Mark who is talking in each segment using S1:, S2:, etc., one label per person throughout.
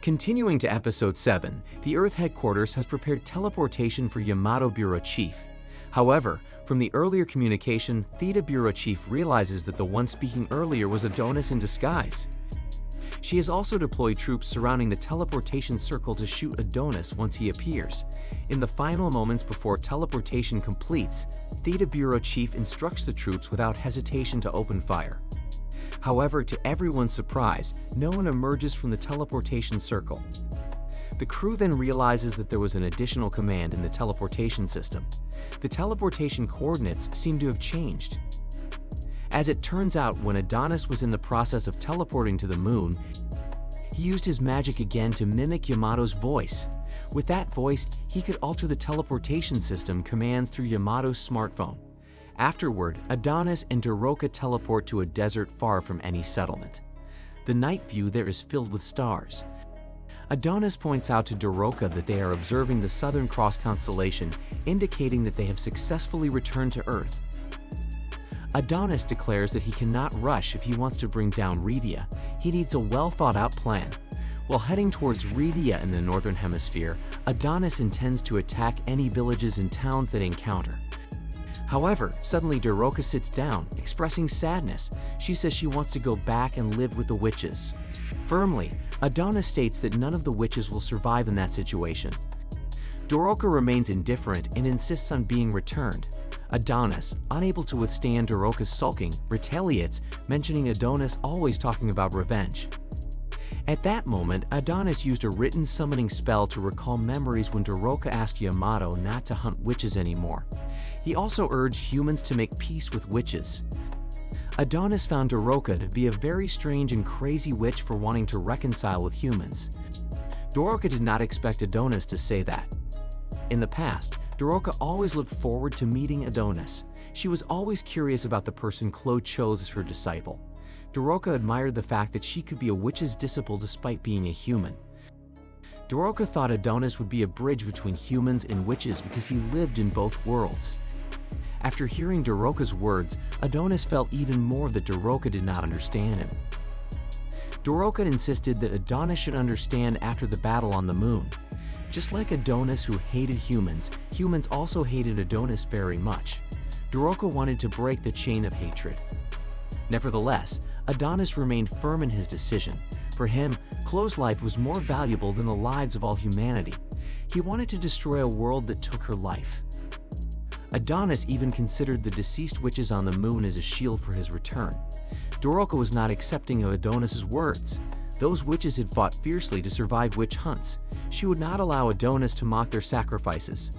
S1: Continuing to Episode 7, the Earth headquarters has prepared teleportation for Yamato Bureau Chief. However, from the earlier communication, Theta Bureau Chief realizes that the one speaking earlier was Adonis in disguise. She has also deployed troops surrounding the teleportation circle to shoot Adonis once he appears. In the final moments before teleportation completes, Theta Bureau Chief instructs the troops without hesitation to open fire. However, to everyone's surprise, no one emerges from the teleportation circle. The crew then realizes that there was an additional command in the teleportation system. The teleportation coordinates seem to have changed. As it turns out, when Adonis was in the process of teleporting to the moon, he used his magic again to mimic Yamato's voice. With that voice, he could alter the teleportation system commands through Yamato's smartphone. Afterward, Adonis and Doroka teleport to a desert far from any settlement. The night view there is filled with stars. Adonis points out to Doroka that they are observing the Southern Cross constellation, indicating that they have successfully returned to Earth. Adonis declares that he cannot rush if he wants to bring down Revia. He needs a well-thought-out plan. While heading towards Revia in the Northern Hemisphere, Adonis intends to attack any villages and towns that encounter. However, suddenly Doroka sits down, expressing sadness. She says she wants to go back and live with the witches. Firmly, Adonis states that none of the witches will survive in that situation. Doroka remains indifferent and insists on being returned. Adonis, unable to withstand Doroka's sulking, retaliates, mentioning Adonis always talking about revenge. At that moment, Adonis used a written summoning spell to recall memories when Doroka asked Yamato not to hunt witches anymore. He also urged humans to make peace with witches. Adonis found Doroka to be a very strange and crazy witch for wanting to reconcile with humans. Doroka did not expect Adonis to say that. In the past, Doroka always looked forward to meeting Adonis. She was always curious about the person Claude chose as her disciple. Doroka admired the fact that she could be a witch's disciple despite being a human. Doroka thought Adonis would be a bridge between humans and witches because he lived in both worlds. After hearing Doroka's words, Adonis felt even more that Doroka did not understand him. Doroka insisted that Adonis should understand after the battle on the moon. Just like Adonis who hated humans, humans also hated Adonis very much. Doroka wanted to break the chain of hatred. Nevertheless, Adonis remained firm in his decision. For him, Chloe's life was more valuable than the lives of all humanity. He wanted to destroy a world that took her life. Adonis even considered the deceased witches on the moon as a shield for his return. Doroka was not accepting of Adonis's words. Those witches had fought fiercely to survive witch hunts. She would not allow Adonis to mock their sacrifices.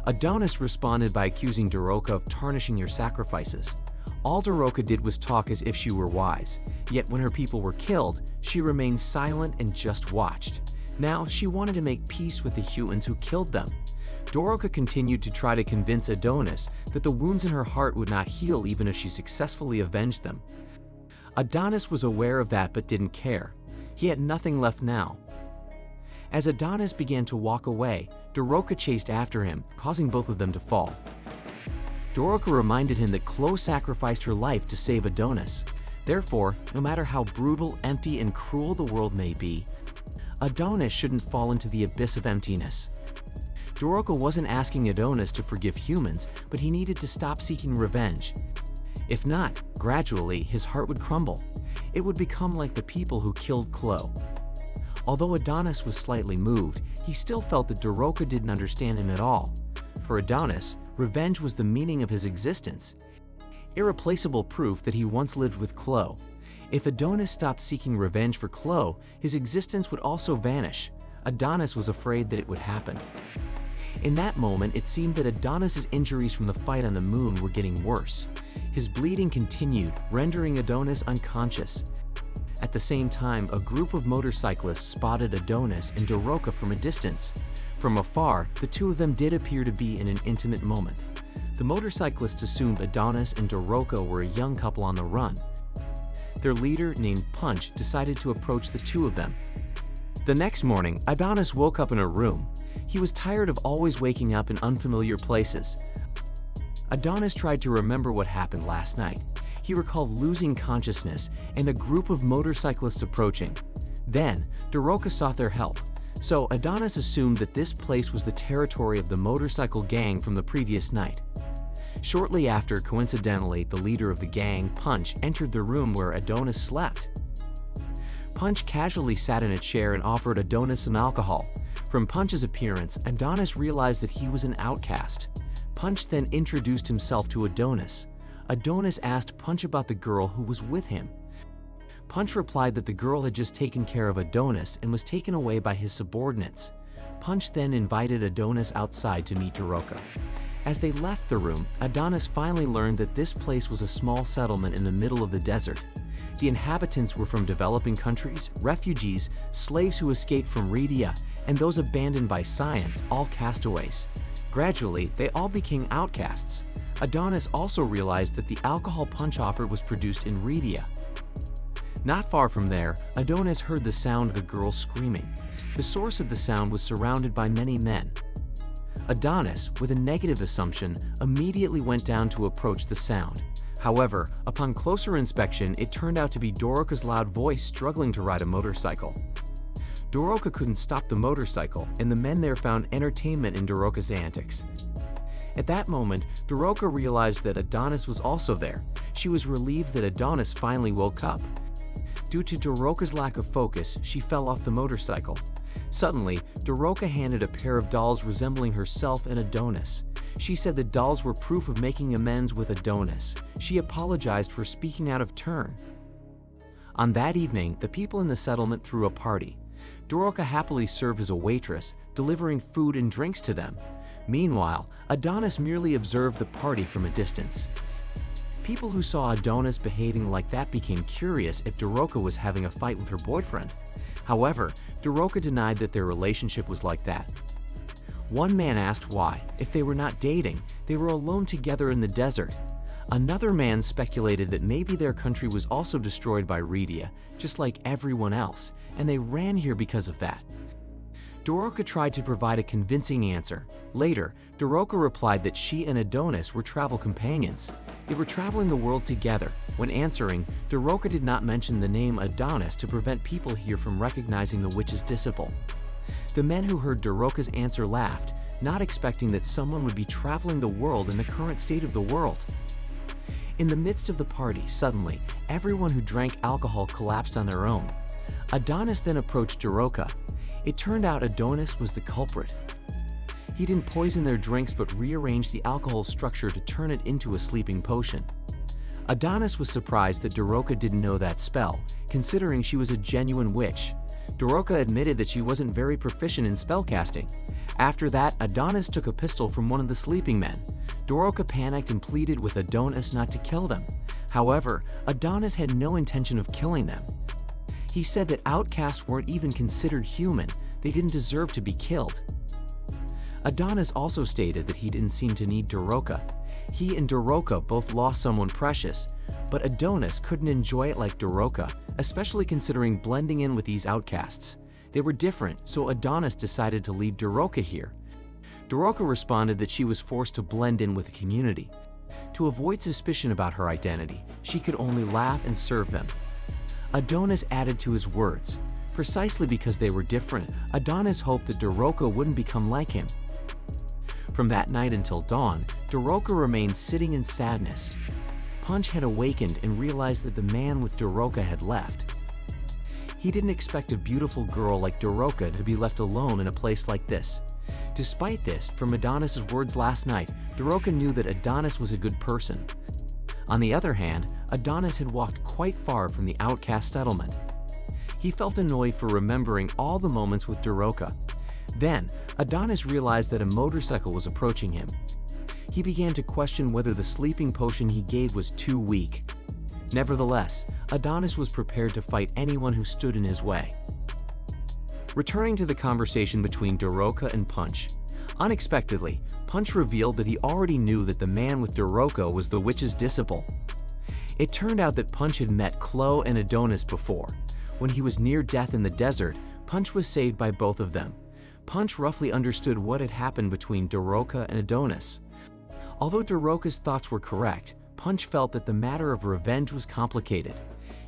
S1: Adonis responded by accusing Doroka of tarnishing your sacrifices. All Doroka did was talk as if she were wise, yet when her people were killed, she remained silent and just watched. Now, she wanted to make peace with the humans who killed them. Doroka continued to try to convince Adonis that the wounds in her heart would not heal even if she successfully avenged them. Adonis was aware of that but didn't care. He had nothing left now. As Adonis began to walk away, Doroka chased after him, causing both of them to fall. Doroka reminded him that Chloe sacrificed her life to save Adonis. Therefore, no matter how brutal, empty, and cruel the world may be, Adonis shouldn't fall into the abyss of emptiness. Doroka wasn't asking Adonis to forgive humans, but he needed to stop seeking revenge. If not, gradually, his heart would crumble. It would become like the people who killed Chloe. Although Adonis was slightly moved, he still felt that Doroka didn't understand him at all. For Adonis, revenge was the meaning of his existence. Irreplaceable proof that he once lived with Chloe. If Adonis stopped seeking revenge for Chloe, his existence would also vanish. Adonis was afraid that it would happen. In that moment, it seemed that Adonis's injuries from the fight on the moon were getting worse. His bleeding continued, rendering Adonis unconscious. At the same time, a group of motorcyclists spotted Adonis and Doroka from a distance. From afar, the two of them did appear to be in an intimate moment. The motorcyclists assumed Adonis and Doroka were a young couple on the run. Their leader, named Punch, decided to approach the two of them. The next morning, Adonis woke up in a room. He was tired of always waking up in unfamiliar places. Adonis tried to remember what happened last night. He recalled losing consciousness and a group of motorcyclists approaching. Then, Daroka sought their help, so Adonis assumed that this place was the territory of the motorcycle gang from the previous night. Shortly after, coincidentally, the leader of the gang, Punch, entered the room where Adonis slept. Punch casually sat in a chair and offered Adonis some alcohol. From Punch's appearance, Adonis realized that he was an outcast. Punch then introduced himself to Adonis. Adonis asked Punch about the girl who was with him. Punch replied that the girl had just taken care of Adonis and was taken away by his subordinates. Punch then invited Adonis outside to meet Daroka. As they left the room, Adonis finally learned that this place was a small settlement in the middle of the desert. The inhabitants were from developing countries, refugees, slaves who escaped from Rhodia, and those abandoned by science, all castaways. Gradually, they all became outcasts. Adonis also realized that the alcohol Punch offered was produced in Rhodia. Not far from there, Adonis heard the sound of a girl screaming. The source of the sound was surrounded by many men. Adonis, with a negative assumption, immediately went down to approach the sound. However, upon closer inspection, it turned out to be Daroka's loud voice struggling to ride a motorcycle. Daroka couldn't stop the motorcycle, and the men there found entertainment in Daroka's antics. At that moment, Daroka realized that Adonis was also there. She was relieved that Adonis finally woke up. Due to Daroka's lack of focus, she fell off the motorcycle. Suddenly, Daroka handed a pair of dolls resembling herself and Adonis. She said the dolls were proof of making amends with Adonis. She apologized for speaking out of turn. On that evening, the people in the settlement threw a party. Daroka happily served as a waitress, delivering food and drinks to them. Meanwhile, Adonis merely observed the party from a distance. People who saw Adonis behaving like that became curious if Daroka was having a fight with her boyfriend. However, Daroka denied that their relationship was like that. One man asked why, if they were not dating, they were alone together in the desert. Another man speculated that maybe their country was also destroyed by Rhodia, just like everyone else, and they ran here because of that. Daroka tried to provide a convincing answer. Later, Daroka replied that she and Adonis were travel companions. They were traveling the world together. When answering, Daroka did not mention the name Adonis to prevent people here from recognizing the witch's disciple. The men who heard Daroka's answer laughed, not expecting that someone would be traveling the world in the current state of the world. In the midst of the party, suddenly, everyone who drank alcohol collapsed on their own. Adonis then approached Daroka. It turned out Adonis was the culprit. He didn't poison their drinks but rearranged the alcohol structure to turn it into a sleeping potion. Adonis was surprised that Daroka didn't know that spell, considering she was a genuine witch. Daroka admitted that she wasn't very proficient in spellcasting. After that, Adonis took a pistol from one of the sleeping men. Daroka panicked and pleaded with Adonis not to kill them. However, Adonis had no intention of killing them. He said that outcasts weren't even considered human, they didn't deserve to be killed. Adonis also stated that he didn't seem to need Daroka. He and Daroka both lost someone precious, but Adonis couldn't enjoy it like Daroka, especially considering blending in with these outcasts. They were different, so Adonis decided to leave Daroka here. Daroka responded that she was forced to blend in with the community. To avoid suspicion about her identity, she could only laugh and serve them. Adonis added to his words. Precisely because they were different, Adonis hoped that Daroka wouldn't become like him. From that night until dawn, Daroka remained sitting in sadness. Punch had awakened and realized that the man with Daroka had left. He didn't expect a beautiful girl like Daroka to be left alone in a place like this. Despite this, from Adonis's words last night, Daroka knew that Adonis was a good person. On the other hand, Adonis had walked quite far from the outcast settlement. He felt annoyed for remembering all the moments with Daroka. Then, Adonis realized that a motorcycle was approaching him. He began to question whether the sleeping potion he gave was too weak. Nevertheless, Adonis was prepared to fight anyone who stood in his way. Returning to the conversation between Daroka and Punch. Unexpectedly, Punch revealed that he already knew that the man with Daroka was the witch's disciple. It turned out that Punch had met Chloe and Adonis before. When he was near death in the desert, Punch was saved by both of them. Punch roughly understood what had happened between Daroka and Adonis. Although Daroka's thoughts were correct, Punch felt that the matter of revenge was complicated.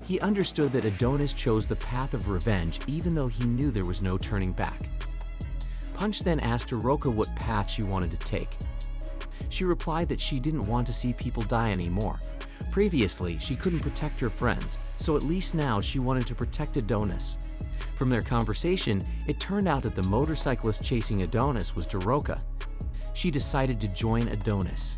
S1: He understood that Adonis chose the path of revenge even though he knew there was no turning back. Punch then asked Daroka what path she wanted to take. She replied that she didn't want to see people die anymore. Previously, she couldn't protect her friends, so at least now she wanted to protect Adonis. From their conversation, it turned out that the motorcyclist chasing Adonis was Daroka. She decided to join Adonis.